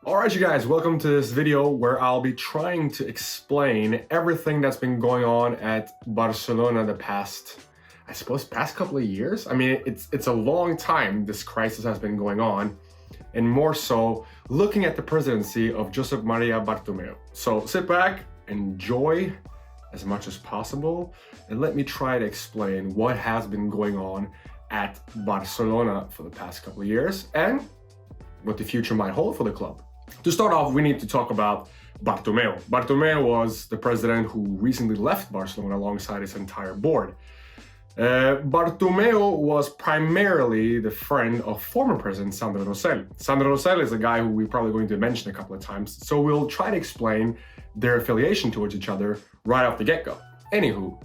Alright you guys, welcome to this video where I'll be trying to explain everything that's been going on at Barcelona the past couple of years. I mean, it's a long time this crisis has been going on, and more so looking at the presidency of Josep Maria Bartomeu. So sit back, enjoy as much as possible, and let me try to explain what has been going on at Barcelona for the past couple of years and what the future might hold for the club. To start off, we need to talk about Bartomeu. Bartomeu was the president who recently left Barcelona alongside his entire board. Bartomeu was primarily the friend of former president Sandro Rosell. Sandro Rosell is a guy who we're probably going to mention a couple of times, so we'll try to explain their affiliation towards each other right off the get-go. Anywho,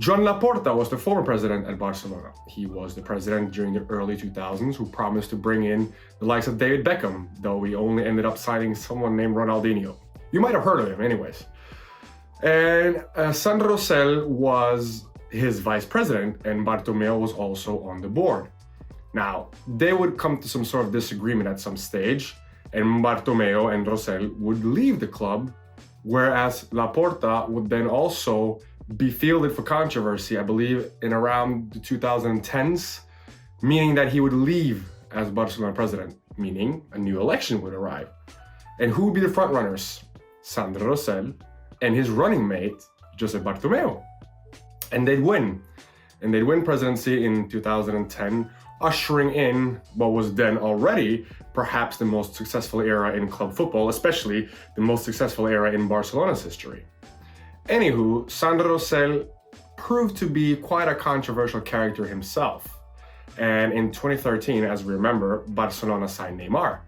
Joan Laporta was the former president at Barcelona. He was the president during the early 2000s who promised to bring in the likes of David Beckham, though he only ended up signing someone named Ronaldinho. You might have heard of him anyways. And Sandro Rosell was his vice president, and Bartomeu was also on the board. Now, they would come to some sort of disagreement at some stage, and Bartomeu and Rosell would leave the club, whereas Laporta would then also be fielded for controversy, I believe, in around the 2010s, meaning that he would leave as Barcelona president, meaning a new election would arrive. And who would be the frontrunners? Sandro Rosell and his running mate, Josep Bartomeu. And they'd win. And they'd win presidency in 2010, ushering in what was then already perhaps the most successful era in club football, especially the most successful era in Barcelona's history. Anywho, Sandro Rosell proved to be quite a controversial character himself. And in 2013, as we remember, Barcelona signed Neymar.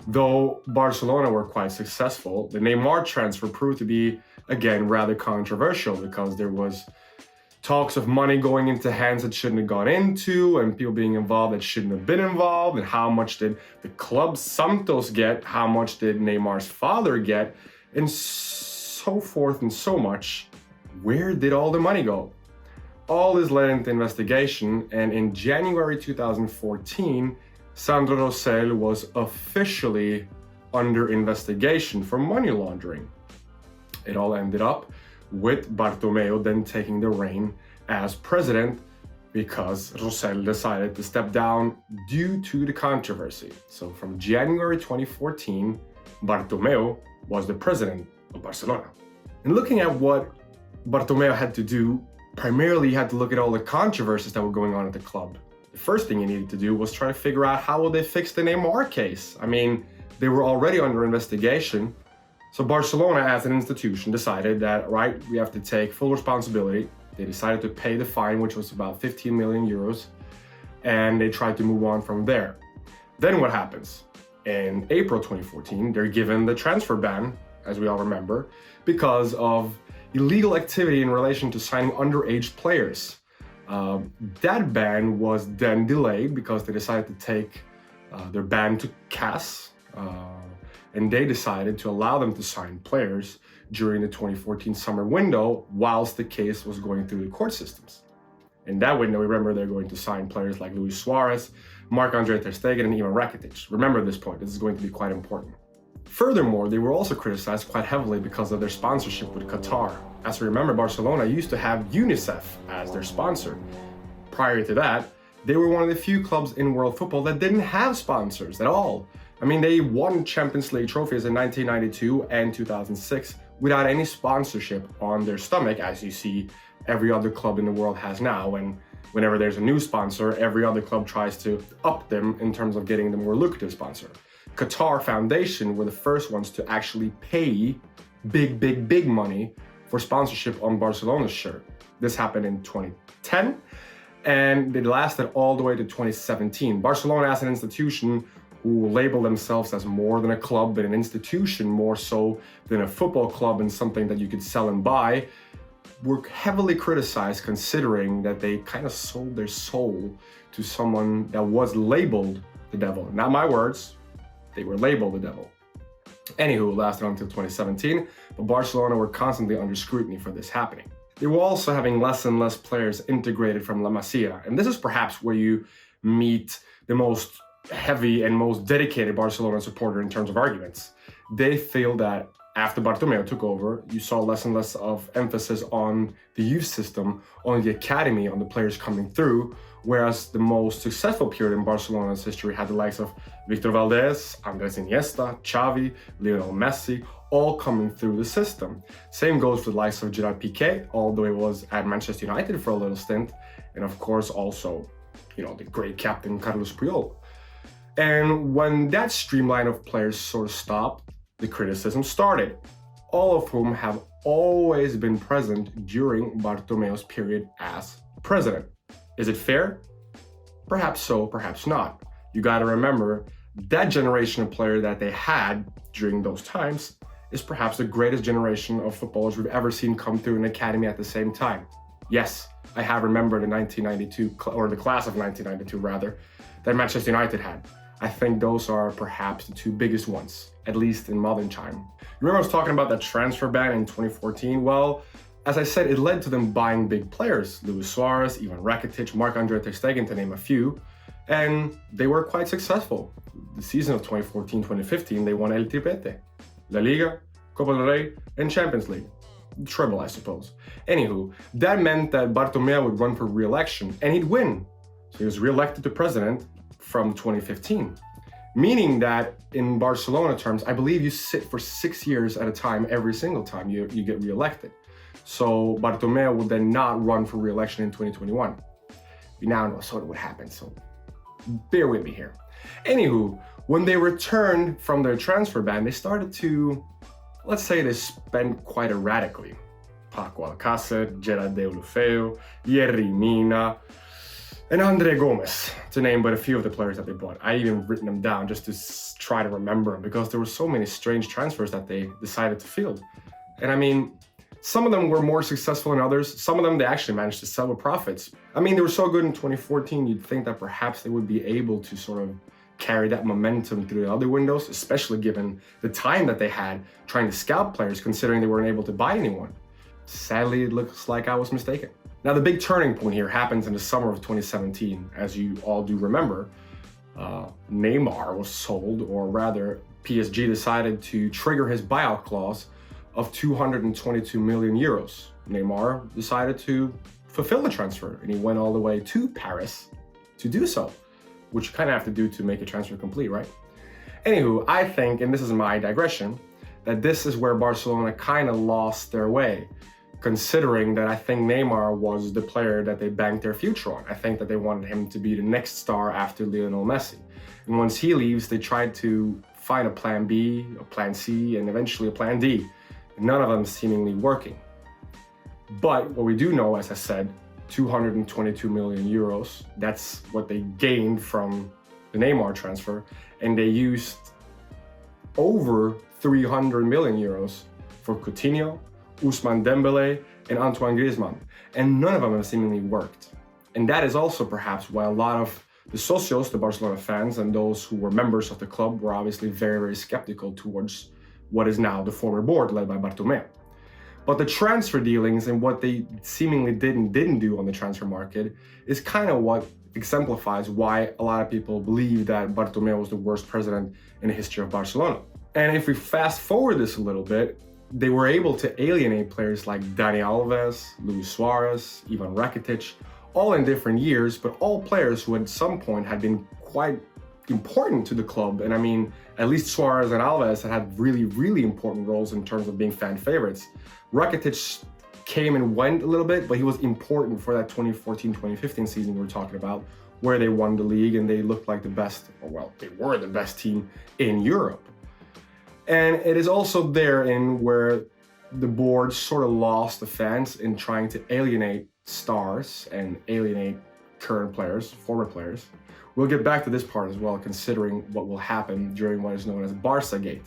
Though Barcelona were quite successful, the Neymar transfer proved to be, again, rather controversial because there was talks of money going into hands that shouldn't have gone into, and people being involved that shouldn't have been involved, and how much did the club Santos get, how much did Neymar's father get, and so forth and so much. Where did all the money go? All this led into investigation, and in January 2014, Sandro Rosell was officially under investigation for money laundering. It all ended up with Bartomeu then taking the reign as president because Rosell decided to step down due to the controversy. So from January 2014, Bartomeu was the president of Barcelona. And looking at what Bartomeu had to do, primarily he had to look at all the controversies that were going on at the club. The first thing he needed to do was try to figure out how will they fix the Neymar case. I mean, they were already under investigation. So Barcelona as an institution decided that, right, we have to take full responsibility. They decided to pay the fine, which was about 15 million euros, and they tried to move on from there. Then what happens? In April 2014, they're given the transfer ban, as we all remember, because of illegal activity in relation to signing underage players. That ban was then delayed because they decided to take their ban to CAS, and they decided to allow them to sign players during the 2014 summer window whilst the case was going through the court systems. In that window, remember, they're going to sign players like Luis Suarez, Marc-Andre Ter Stegen, and even Rakitic. Remember this point, this is going to be quite important. Furthermore, they were also criticized quite heavily because of their sponsorship with Qatar. As we remember, Barcelona used to have UNICEF as their sponsor. Prior to that, they were one of the few clubs in world football that didn't have sponsors at all. I mean, they won Champions League trophies in 1992 and 2006 without any sponsorship on their stomach, as you see every other club in the world has now. And whenever there's a new sponsor, every other club tries to up them in terms of getting the more lucrative sponsor. Qatar Foundation were the first ones to actually pay big money for sponsorship on Barcelona's shirt. This happened in 2010, and it lasted all the way to 2017. Barcelona as an institution who label themselves as more than a club, but an institution more so than a football club and something that you could sell and buy, were heavily criticized considering that they kind of sold their soul to someone that was labeled the devil. Not my words, they were labeled the devil. Anywho, it lasted until 2017, but Barcelona were constantly under scrutiny for this happening. They were also having less and less players integrated from La Masia, and this is perhaps where you meet the most heavy and most dedicated Barcelona supporter in terms of arguments. They feel that after Bartomeu took over, you saw less and less of emphasis on the youth system, on the academy, on the players coming through, whereas the most successful period in Barcelona's history had the likes of Victor Valdés, Andrés Iniesta, Xavi, Lionel Messi, all coming through the system. Same goes for the likes of Gerard Piqué, although he was at Manchester United for a little stint, and of course also, the great captain Carlos Puyol. And when that streamline of players sort of stopped, the criticism started, all of whom have always been present during Bartomeu's period as president. Is it fair? Perhaps so, perhaps not. You gotta remember, that generation of player that they had during those times is perhaps the greatest generation of footballers we've ever seen come through an academy at the same time. Yes, I have remembered the 1992, or the class of 1992 rather, that Manchester United had. I think those are perhaps the two biggest ones, at least in modern time. You remember I was talking about that transfer ban in 2014? Well, as I said, it led to them buying big players, Luis Suarez, Ivan Rakitic, Marc-Andre ter Stegen, to name a few, and they were quite successful. The season of 2014-2015, they won El Triplete, La Liga, Copa del Rey, and Champions League. Treble, I suppose. Anywho, that meant that Bartomeu would run for re-election, and he'd win. So he was re-elected to president from 2015, meaning that in Barcelona terms, I believe you sit for 6 years at a time every single time you get re-elected. So Bartomeu would then not run for re-election in 2021. We now know sort of what happened, so bear with me here. Anywho, when they returned from their transfer ban, they started to, let's say, they spent quite erratically. Paco Alcácer, Gerard Deulofeu, Yerry Mina, and Andre Gomes, to name but a few of the players that they bought. I even written them down just to try to remember them because there were so many strange transfers that they decided to field. And I mean, some of them were more successful than others. Some of them they actually managed to sell with profits. I mean, they were so good in 2014, you'd think that perhaps they would be able to sort of carry that momentum through the other windows, especially given the time that they had trying to scout players, considering they weren't able to buy anyone. Sadly, it looks like I was mistaken. Now, the big turning point here happens in the summer of 2017. As you all do remember, Neymar was sold, or rather, PSG decided to trigger his buyout clause of 222 million euros. Neymar decided to fulfill the transfer, and he went all the way to Paris to do so, which you kind of have to do to make a transfer complete, right? Anywho, I think, and this is my digression, that this is where Barcelona kind of lost their way, considering that I think Neymar was the player that they banked their future on. I think that they wanted him to be the next star after Lionel Messi. And once he leaves, they tried to find a plan B, a plan C, and eventually a plan D. None of them seemingly working. But what we do know, as I said, 222 million euros, that's what they gained from the Neymar transfer, and they used over 300 million euros for Coutinho, Ousmane Dembélé, and Antoine Griezmann, and none of them have seemingly worked. And that is also perhaps why a lot of the socios, the Barcelona fans, and those who were members of the club were obviously very, very skeptical towards what is now the former board led by Bartomeu. But the transfer dealings and what they seemingly did and didn't do on the transfer market is kind of what exemplifies why a lot of people believe that Bartomeu was the worst president in the history of Barcelona. And if we fast forward this a little bit, they were able to alienate players like Dani Alves, Luis Suarez, Ivan Rakitic, all in different years, but all players who at some point had been quite important to the club. And I mean, at least Suarez and Alves had really, really important roles in terms of being fan favorites. Rakitic came and went a little bit, but he was important for that 2014-2015 season we were talking about, where they won the league and they looked like the best, or well, they were the best team in Europe. And it is also therein where the board sort of lost the fans in trying to alienate stars and alienate current players, former players. We'll get back to this part as well, considering what will happen during what is known as Barca Gate.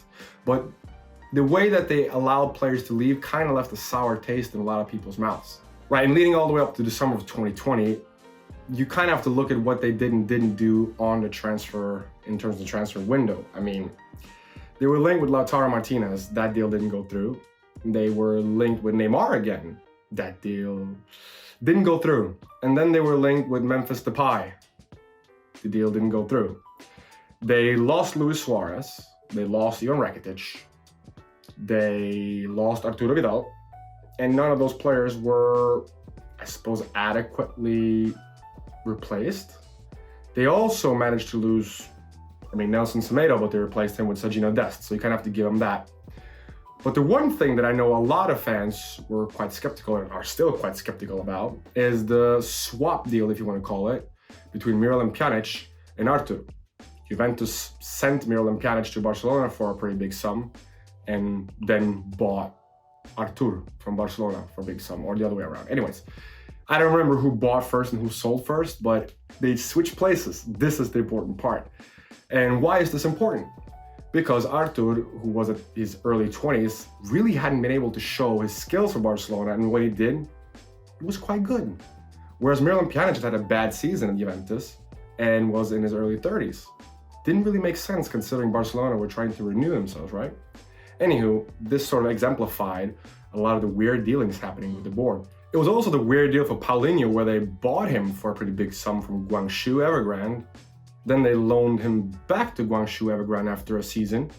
But the way that they allowed players to leave kind of left a sour taste in a lot of people's mouths. Right, and leading all the way up to the summer of 2020, you kind of have to look at what they did and didn't do on the transfer, in terms of the transfer window. I mean, they were linked with Lautaro Martinez. That deal didn't go through. They were linked with Neymar again. That deal didn't go through. And then they were linked with Memphis Depay. The deal didn't go through. They lost Luis Suarez, they lost Ivan Rakitic, they lost Arturo Vidal, and none of those players were, I suppose, adequately replaced. They also managed to lose, Nelson Semedo, but they replaced him with Sergiño Dest, so you kind of have to give them that. But the one thing that I know a lot of fans were quite skeptical and are still quite skeptical about is the swap deal, if you want to call it, between Miralem Pjanic and Artur. Juventus sent Miralem Pjanic to Barcelona for a pretty big sum and then bought Artur from Barcelona for a big sum, or the other way around. Anyways, I don't remember who bought first and who sold first, but they switched places. This is the important part. And why is this important? Because Artur, who was at his early 20s, really hadn't been able to show his skills for Barcelona, and when he did, it was quite good. Whereas Miralem Pjanic had a bad season at Juventus and was in his early 30s. Didn't really make sense considering Barcelona were trying to renew themselves, right? Anywho, this sort of exemplified a lot of the weird dealings happening with the board. It was also the weird deal for Paulinho, where they bought him for a pretty big sum from Guangzhou Evergrande. Then they loaned him back to Guangzhou Evergrande after a season.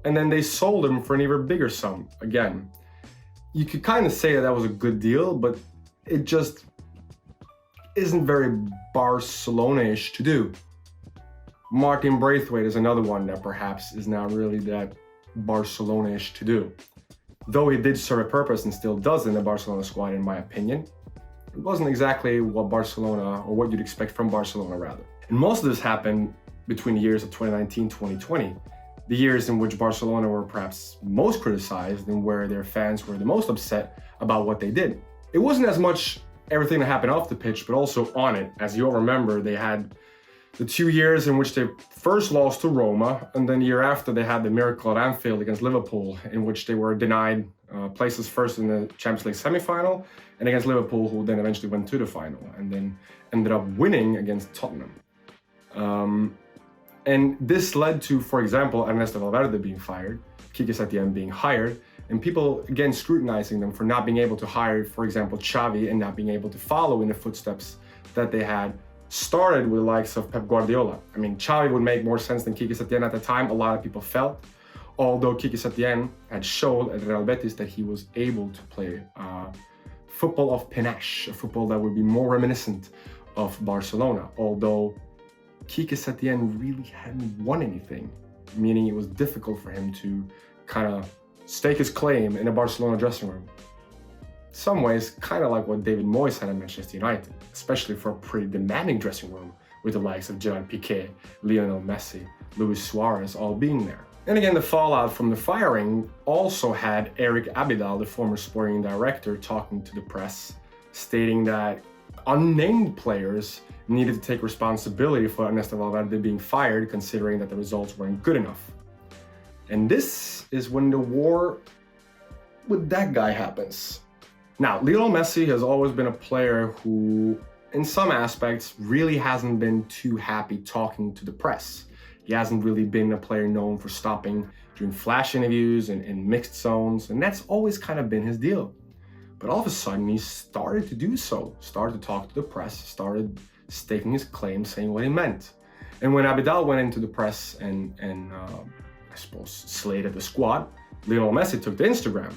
And then they sold him for an even bigger sum again. You could kind of say that that was a good deal, but it just isn't very Barcelona-ish to do. Martin Braithwaite is another one that perhaps is not really that Barcelona-ish to do. Though he did serve a purpose and still does in the Barcelona squad, in my opinion, it wasn't exactly what Barcelona, or what you'd expect from Barcelona rather. And most of this happened between the years of 2019-2020, the years in which Barcelona were perhaps most criticized and where their fans were the most upset about what they did. It wasn't as much everything that happened off the pitch, but also on it. As you all remember, they had the 2 years in which they first lost to Roma, and then the year after they had the miracle at Anfield against Liverpool, in which they were denied places first in the Champions League semi-final, and against Liverpool, who then eventually went to the final, and then ended up winning against Tottenham. And this led to, for example, Ernesto Valverde being fired, Quique Setién being hired, and people again scrutinizing them for not being able to hire, for example, Xavi, and not being able to follow in the footsteps that they had started with the likes of Pep Guardiola. Xavi would make more sense than Quique Setién at the time, a lot of people felt, although Quique Setién had shown at Real Betis that he was able to play football of panache, a football that would be more reminiscent of Barcelona, although Quique Setién really hadn't won anything, meaning it was difficult for him to kind of stake his claim in a Barcelona dressing room. In some ways, kind of like what David Moyes had at Manchester United, especially for a pretty demanding dressing room with the likes of Gerard Piqué, Lionel Messi, Luis Suarez all being there. And again, the fallout from the firing also had Eric Abidal, the former sporting director, talking to the press, stating that unnamed players needed to take responsibility for Ernesto Valverde being fired, considering that the results weren't good enough. And this is when the war with that guy happens. Now, Lionel Messi has always been a player who, in some aspects, really hasn't been too happy talking to the press. He hasn't really been a player known for stopping during flash interviews and in mixed zones, and that's always kind of been his deal. But all of a sudden, he started to do so, started to talk to the press, started staking his claim, saying what he meant. And when Abidal went into the press and I suppose slated the squad, Lionel Messi took to Instagram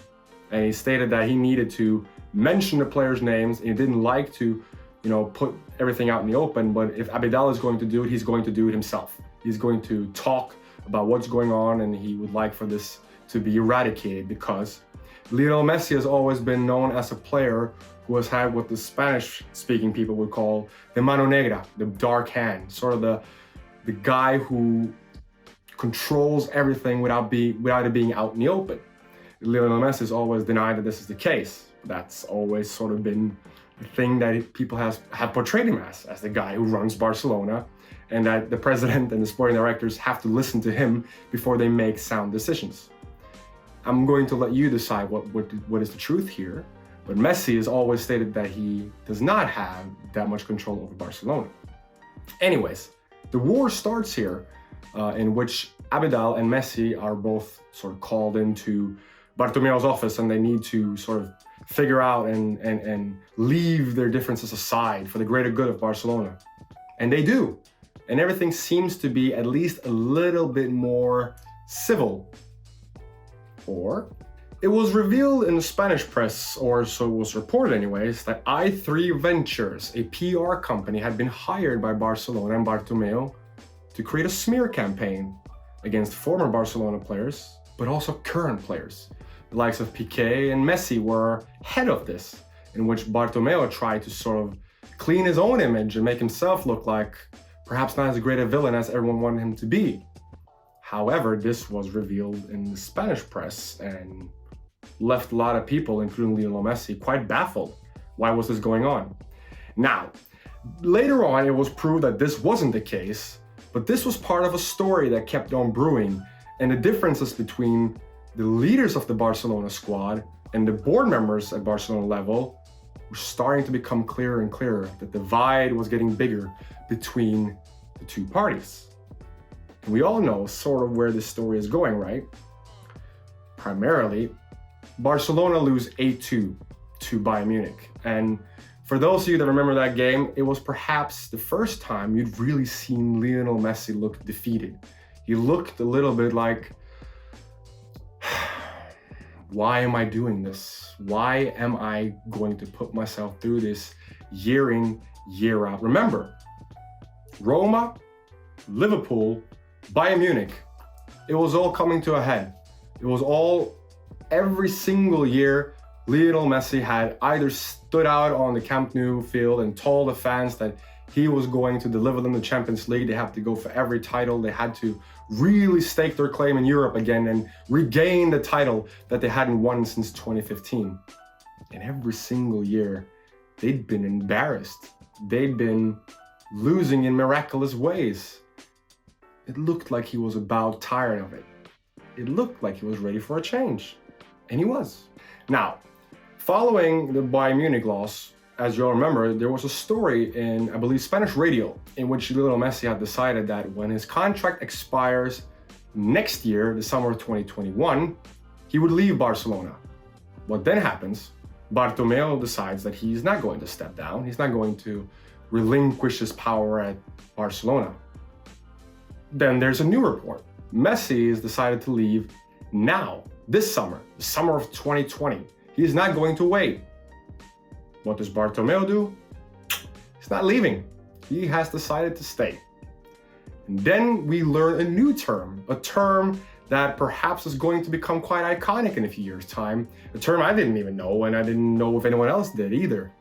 and he stated that he needed to mention the players' names and he didn't like to, put everything out in the open, but if Abidal is going to do it, he's going to do it himself. He's going to talk about what's going on, and he would like for this to be eradicated, because Lionel Messi has always been known as a player who has had what the Spanish-speaking people would call the mano negra, the dark hand, sort of the guy who controls everything without it being out in the open. Lionel Messi has always denied that this is the case. That's always sort of been the thing that people have portrayed him as the guy who runs Barcelona, and that the president and the sporting directors have to listen to him before they make sound decisions. I'm going to let you decide what is the truth here, but Messi has always stated that he does not have that much control over Barcelona. Anyways, the war starts here, in which Abidal and Messi are both sort of called into Bartomeu's office, and they need to sort of figure out and leave their differences aside for the greater good of Barcelona. And they do. and everything seems to be at least a little bit more civil. Or it was revealed in the Spanish press, or so it was reported anyways, that i3 Ventures, a PR company, had been hired by Barcelona and Bartomeu to create a smear campaign against former Barcelona players, but also current players. The likes of Piqué and Messi were head of this, in which Bartomeu tried to sort of clean his own image and make himself look like perhaps not as great a villain as everyone wanted him to be. However, this was revealed in the Spanish press and left a lot of people, including Lionel Messi, quite baffled. Why was this going on? Now, later on, it was proved that this wasn't the case, but this was part of a story that kept on brewing, and the differences between the leaders of the Barcelona squad and the board members at Barcelona level were starting to become clearer and clearer. The divide was getting bigger between the two parties. And we all know sort of where this story is going, right? Primarily, Barcelona lose 8-2 to Bayern Munich. And for those of you that remember that game, it was perhaps the first time you'd really seen Lionel Messi look defeated. He looked a little bit like, why am I doing this? Why am I going to put myself through this year in, year out? Remember, Roma, Liverpool, Bayern Munich, it was all coming to a head. It was all, every single year, Lionel Messi had either stood out on the Camp Nou field and told the fans that he was going to deliver them the Champions League. They have to go for every title. They had to really stake their claim in Europe again and regain the title that they hadn't won since 2015. And every single year, they'd been embarrassed. They'd been losing in miraculous ways. It looked like he was about tired of it. It looked like he was ready for a change. And he was. Now, following the Bayern Munich loss, as you all remember, there was a story in, I believe, Spanish radio, in which Lionel Messi had decided that when his contract expires next year, the summer of 2021, he would leave Barcelona. What then happens? Bartomeu decides that he's not going to step down. He's not going to relinquish his power at Barcelona. Then there's a new report. Messi has decided to leave now, this summer, the summer of 2020. He's not going to wait. What does Bartomeu do? He's not leaving. He has decided to stay. And then we learn a new term, a term that perhaps is going to become quite iconic in a few years' time, a term I didn't even know, and I didn't know if anyone else did either.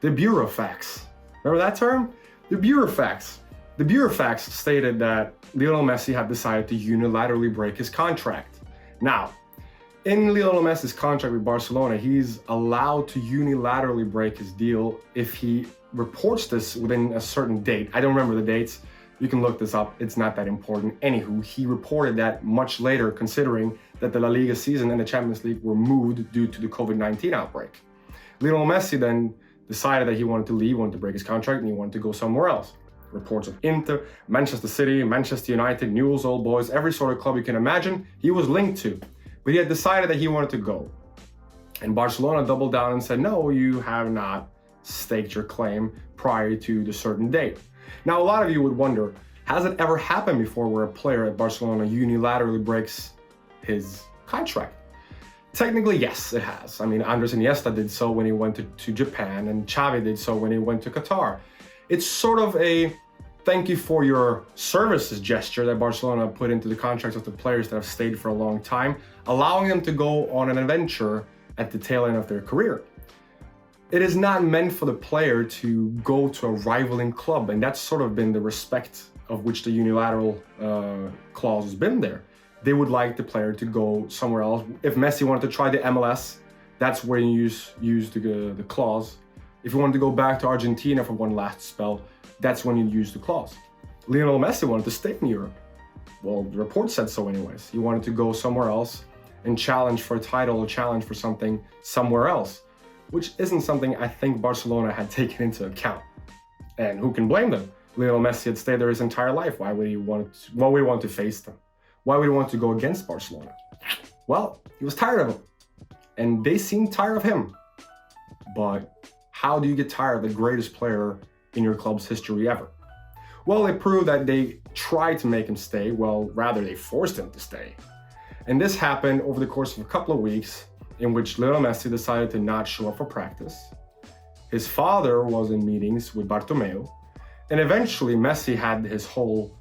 The Burofax. Remember that term? The Burofax. The Burofax stated that Lionel Messi had decided to unilaterally break his contract. Now, in Lionel Messi's contract with Barcelona, he's allowed to unilaterally break his deal if he reports this within a certain date. I don't remember the dates. You can look this up. It's not that important. Anywho, he reported that much later, considering that the La Liga season and the Champions League were moved due to the COVID-19 outbreak. Lionel Messi then decided that he wanted to leave, wanted to break his contract, and he wanted to go somewhere else. Reports of Inter, Manchester City, Manchester United, Newell's Old Boys, every sort of club you can imagine, he was linked to. But he had decided that he wanted to go. And Barcelona doubled down and said, no, you have not staked your claim prior to the certain date. Now, a lot of you would wonder, has it ever happened before where a player at Barcelona unilaterally breaks his contract? Technically, yes, it has. I mean, Andres Iniesta did so when he went to Japan, and Xavi did so when he went to Qatar. It's sort of a thank you for your services gesture that Barcelona put into the contracts of the players that have stayed for a long time, allowing them to go on an adventure at the tail end of their career. It is not meant for the player to go to a rivaling club, and that's sort of been the respect of which the unilateral clause has been there. They would like the player to go somewhere else. If Messi wanted to try the MLS, that's where you use the clause. If you wanted to go back to Argentina for one last spell, that's when you use the clause. Lionel Messi wanted to stay in Europe. Well, the report said so anyways. He wanted to go somewhere else and challenge for a title or challenge for something somewhere else, which isn't something I think Barcelona had taken into account. And who can blame them? Lionel Messi had stayed there his entire life. Why would he want to face them? Why would he want to go against Barcelona? Well, he was tired of them. And they seemed tired of him. But how do you get tired of the greatest player in your club's history ever? Well, it proved that they tried to make him stay. Well, rather, they forced him to stay. And this happened over the course of a couple of weeks, in which Lionel Messi decided to not show up for practice. His father was in meetings with Bartomeu, and eventually Messi had his whole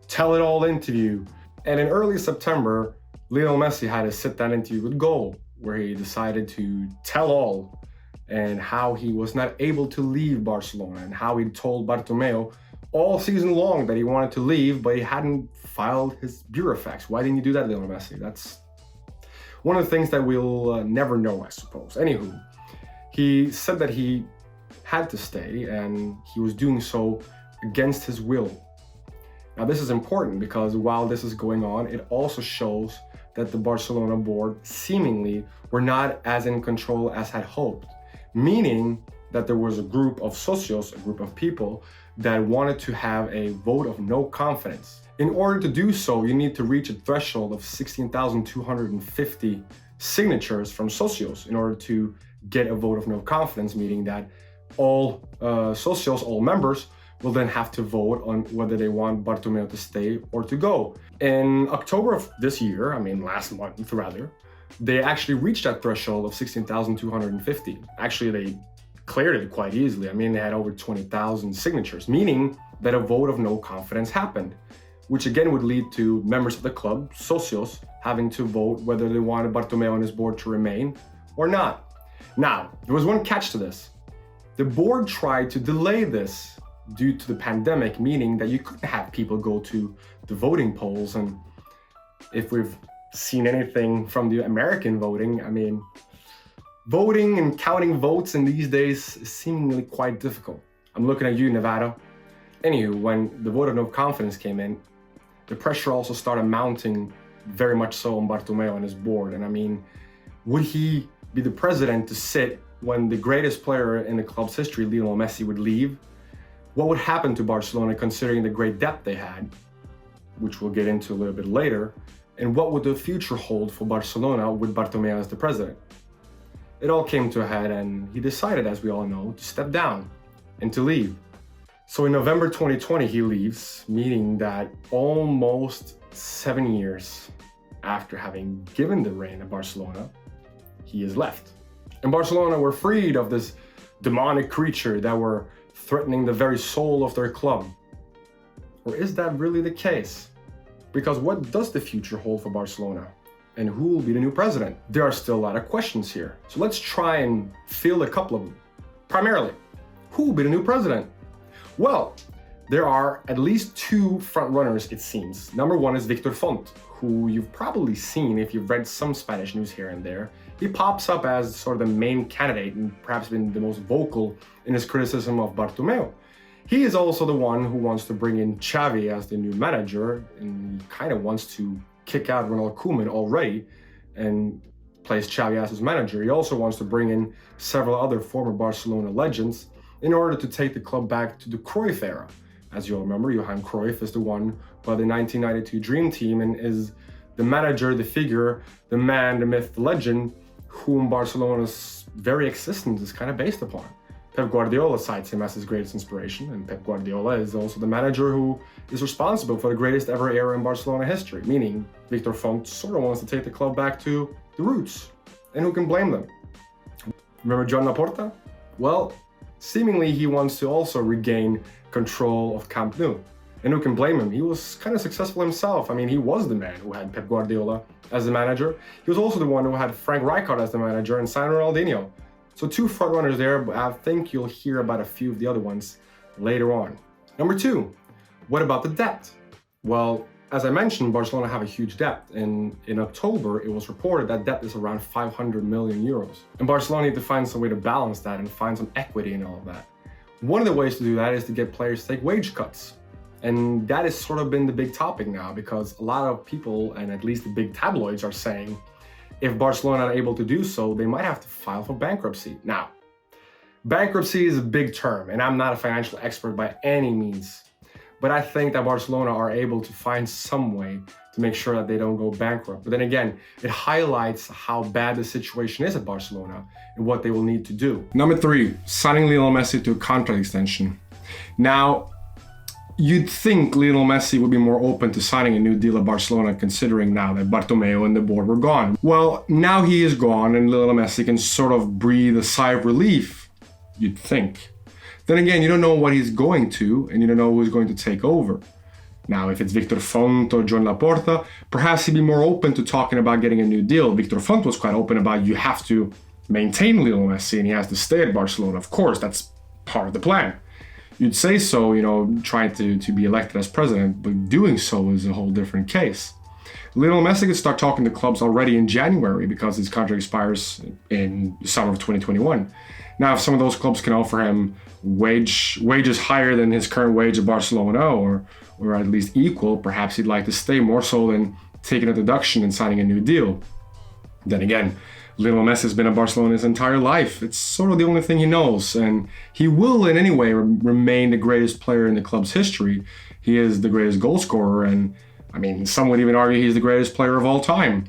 tell-it-all interview. And in early September, Lionel Messi had a sit-down interview with Goal, where he decided to tell all and how he was not able to leave Barcelona and how he told Bartomeu all season long that he wanted to leave, but he hadn't filed his burofax. Why didn't you do that, Lionel Messi? That's one of the things that we'll never know, I suppose. Anywho, he said that he had to stay and he was doing so against his will. Now, this is important because while this is going on, it also shows that the Barcelona board seemingly were not as in control as had hoped, meaning that there was a group of socios, a group of people that wanted to have a vote of no confidence. In order to do so, you need to reach a threshold of 16,250 signatures from socios in order to get a vote of no confidence, meaning that all socios, all members, will then have to vote on whether they want Bartomeu to stay or to go. In October of this year, last month rather, they actually reached that threshold of 16,250. Actually, they cleared it quite easily. They had over 20,000 signatures, meaning that a vote of no confidence happened, which again would lead to members of the club, socios, having to vote whether they wanted Bartomeu on his board to remain or not. Now, there was one catch to this. The board tried to delay this due to the pandemic, meaning that you couldn't have people go to the voting polls. And if we've seen anything from the American voting, voting and counting votes in these days is seemingly quite difficult. I'm looking at you, Nevada. Anywho, when the vote of no confidence came in, the pressure also started mounting very much so on Bartomeu and his board. And would he be the president to sit when the greatest player in the club's history, Lionel Messi, would leave? What would happen to Barcelona considering the great depth they had, which we'll get into a little bit later, and what would the future hold for Barcelona with Bartomeu as the president? It all came to a head and he decided, as we all know, to step down and to leave. So in November 2020, he leaves, meaning that almost 7 years after having given the reign at Barcelona, he is left. And Barcelona were freed of this demonic creature that were threatening the very soul of their club. Or is that really the case? Because what does the future hold for Barcelona? And who will be the new president? There are still a lot of questions here. So let's try and field a couple of them. Primarily, who will be the new president? Well, there are at least two front runners, it seems. Number one is Victor Font, who you've probably seen if you've read some Spanish news here and there. He pops up as sort of the main candidate and perhaps been the most vocal in his criticism of Bartomeu. He is also the one who wants to bring in Xavi as the new manager, and he kind of wants to kick out Ronald Koeman already and place Xavi as his manager. He also wants to bring in several other former Barcelona legends in order to take the club back to the Cruyff era. As you'll remember, Johan Cruyff is the one by the 1992 Dream Team and is the manager, the figure, the man, the myth, the legend, whom Barcelona's very existence is kind of based upon. Pep Guardiola cites him as his greatest inspiration, and Pep Guardiola is also the manager who is responsible for the greatest ever era in Barcelona history, meaning Victor Font sort of wants to take the club back to the roots. And who can blame them? Remember Joan Laporta? Well, seemingly he wants to also regain control of Camp Nou. And who can blame him? He was kind of successful himself. He was the man who had Pep Guardiola as the manager. He was also the one who had Frank Rijkaard as the manager and signed Ronaldinho. So two front runners there, but I think you'll hear about a few of the other ones later on. Number two, what about the debt? Well, as I mentioned, Barcelona have a huge debt, and in October, it was reported that debt is around 500 million euros. And Barcelona need to find some way to balance that and find some equity in all of that. One of the ways to do that is to get players to take wage cuts. And that has sort of been the big topic now, because a lot of people, and at least the big tabloids, are saying if Barcelona are able to do so, they might have to file for bankruptcy. Now, bankruptcy is a big term, and I'm not a financial expert by any means. But I think that Barcelona are able to find some way to make sure that they don't go bankrupt. But then again, it highlights how bad the situation is at Barcelona and what they will need to do. Number three, signing Lionel Messi to a contract extension. Now, You'd think Lionel Messi would be more open to signing a new deal at Barcelona, considering now that Bartomeu and the board were gone. Well, now he is gone and Lionel Messi can sort of breathe a sigh of relief, you'd think. Then again, you don't know what he's going to, and you don't know who's going to take over. Now, if it's Victor Font or Joan Laporta, perhaps he'd be more open to talking about getting a new deal. Victor Font was quite open about you have to maintain Lionel Messi and he has to stay at Barcelona. Of course, that's part of the plan. You'd say so, trying to be elected as president, but doing so is a whole different case. Lionel Messi could start talking to clubs already in January because his contract expires in the summer of 2021. Now, if some of those clubs can offer him wages higher than his current wage at Barcelona or at least equal, perhaps he'd like to stay more so than taking a deduction and signing a new deal. Then again, Lionel Messi has been at Barcelona his entire life. It's sort of the only thing he knows, and he will in any way remain the greatest player in the club's history. He is the greatest goal scorer, and some would even argue he's the greatest player of all time.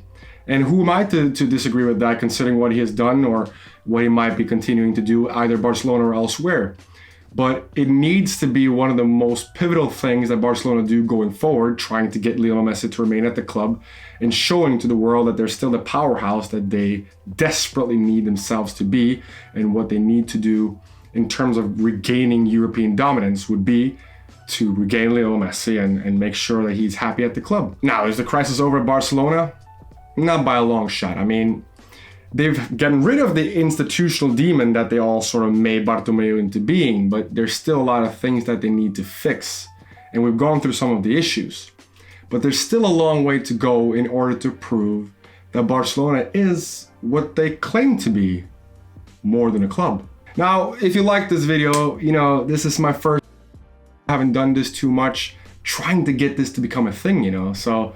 And who am I to disagree with that, considering what he has done or what he might be continuing to do either Barcelona or elsewhere? But it needs to be one of the most pivotal things that Barcelona do going forward, trying to get Lionel Messi to remain at the club and showing to the world that they're still the powerhouse that they desperately need themselves to be, and what they need to do in terms of regaining European dominance would be to regain Lionel Messi and make sure that he's happy at the club. Now, is the crisis over at Barcelona? Not by a long shot. They've gotten rid of the institutional demon that they all sort of made Bartomeu into being, but there's still a lot of things that they need to fix. And we've gone through some of the issues. But there's still a long way to go in order to prove that Barcelona is what they claim to be, more than a club. Now, if you like this video, this is my first, I haven't done this too much, trying to get this to become a thing, so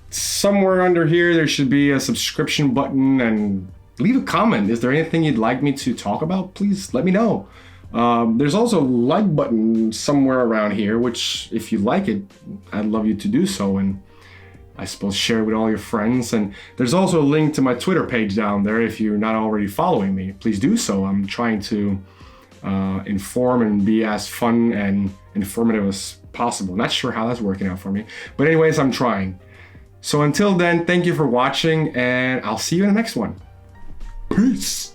somewhere under here there should be a subscription button, and leave a comment. Is there anything you'd like me to talk about? Please let me know. There's also a like button somewhere around here, which if you like it, I'd love you to do so, and I suppose share it with all your friends. And there's also a link to my Twitter page down there if you're not already following me. Please do so. I'm trying to inform and be as fun and informative as possible. Not sure how that's working out for me, but anyways, I'm trying. So until then, thank you for watching, and I'll see you in the next one. Peace.